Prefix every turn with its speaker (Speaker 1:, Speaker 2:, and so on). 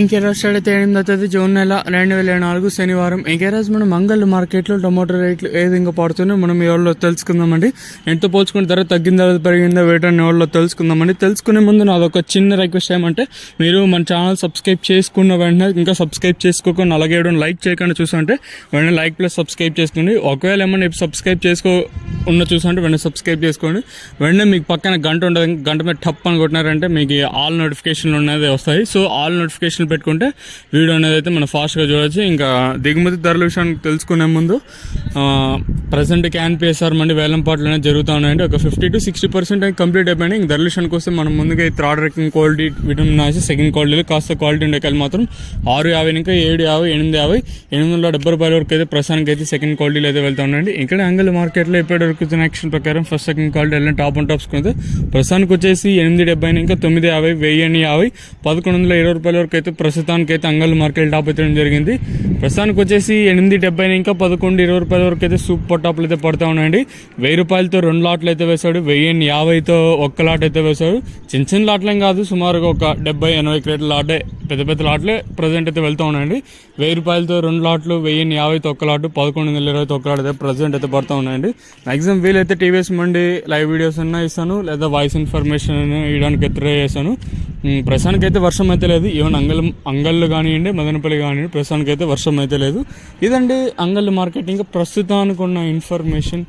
Speaker 1: ఇంకే రోజు స్టార్ట్ అయితే 8వ జూన్ నెల 2024 శనివారం. ఇంకే రోజు మనం మంగళ మార్కెట్లో టమాటో రేట్లు ఏ విధంగా పడుతున్నాయో మనం ఈ వాళ్ళలో తెలుసుకుందామండి. ఎంతో పోల్చుకున్న ధర తగ్గిందా పెరిగిందా వేటని వాళ్ళలో తెలుసుకుందామండి. తెలుసుకునే ముందు నాదొక చిన్న రిక్వెస్ట్ ఏమంటే మీరు మన ఛానల్ సబ్స్క్రైబ్ చేసుకున్న వెంటనే ఇంకా సబ్స్క్రైబ్ చేసుకోకుండా అలాగే లైక్ చేయకుండా చూస్తుంటే వెంటనే లైక్ ప్లస్ సబ్స్క్రైబ్ చేసుకోండి. ఒకవేళ ఏమన్నా సబ్స్క్రైబ్ చూసంటే వెంటనే సబ్స్క్రైబ్ చేసుకోండి. వెంటనే మీకు పక్కన గంట ఉండదు, గంట మీద టప్ అని కొట్టినారంటే మీకు ఆల్ నోటిఫికేషన్లు అనేది వస్తాయి. సో ఆల్ నోటిఫికేషన్ పెట్టుకుంటే వీడియో అనేది అయితే మనం ఫాస్ట్గా చూడవచ్చు. ఇంకా దిగుమతి ధరల విషయానికి తెలుసుకునే ముందు ప్రజెంట్ క్యాన్పిఎస్ఆర్ మండి వేలంపాట్లు అనేది జరుగుతూ ఉన్నాయండి. ఒక 50 to 60% అయితే కంప్లీట్ అయిపోయినాయి. ఇంక ధరల విషయానికి వస్తే మనం ముందుగా థర్డ్ ర్యాంకింగ్ క్వాలిటీ విటమిన్ రాసి సెకండ్ క్వాలిటీలో కాస్త క్వాలిటీ ఉండేకాయలు మాత్రం 650 ఇంకా 750 850 870 వరకు అయితే ప్రస్తుతానికి అయితే సెకండ్ క్వాలిటీలో అయితే వెళ్తా ఉన్నాయండి. ఇక్కడ అంగల్ మార్కెట్లో ఇప్పటి వరకు యాక్షన్ ప్రకారం ఫస్ట్ సెకండ్ క్వాలిటీ వెళ్ళిన టాప్ అండ్ టాప్స్ కింద ప్రస్తుతానికి వచ్చేసి 870 ఇంకా 950 1050 1120 వరకు అయితే ప్రస్తుతానికి అయితే అంగల్ మార్కెట్ టాప్ అయితే జరిగింది. ప్రస్తుతానికి వచ్చేసి 870 ఇంకా 1120 వరకు అయితే సూపర్ టాప్లు అయితే పడతా ఉన్నాయండి. 1000 రూపాయలతో 2 లాట్లు అయితే వేశాడు, 1050తో 1 లాట్ అయితే వేశాడు. చిన్న చిన్న లాట్లేం కాదు, సుమారుగా ఒక 70-80 క్రేట్ల లాటే పెద్ద పెద్ద లాట్లే ప్రజెంట్ అయితే వెళ్తూ ఉన్నాయండి. 1000 రూపాయలతో 2 లాట్లు, 1050తో 1 లాటు, 1120తో 1 లాట్ అయితే ప్రజెంట్ అయితే పడుతూ ఉన్నాయండి. మ్యాక్సిమం వీలైతే టీవీఎస్ మండి లైవ్ వీడియోస్ అన్నా ఇస్తాను, లేదా వాయిస్ ఇన్ఫర్మేషన్ ఇవ్వడానికి ట్రై చేశాను. ప్రస్తుతానికి అయితే వర్షం అయితే లేదు. ఈవెన్ అంగళ్ళు కానివ్వండి, మదనపల్లి కానివ్వండి, ప్రస్తుతానికి అయితే వర్షం అయితే లేదు. ఇదండి అంగళ్ళు మార్కెట్. ఇంకా ప్రస్తుతానికి ఉన్న ఇన్ఫర్మేషన్.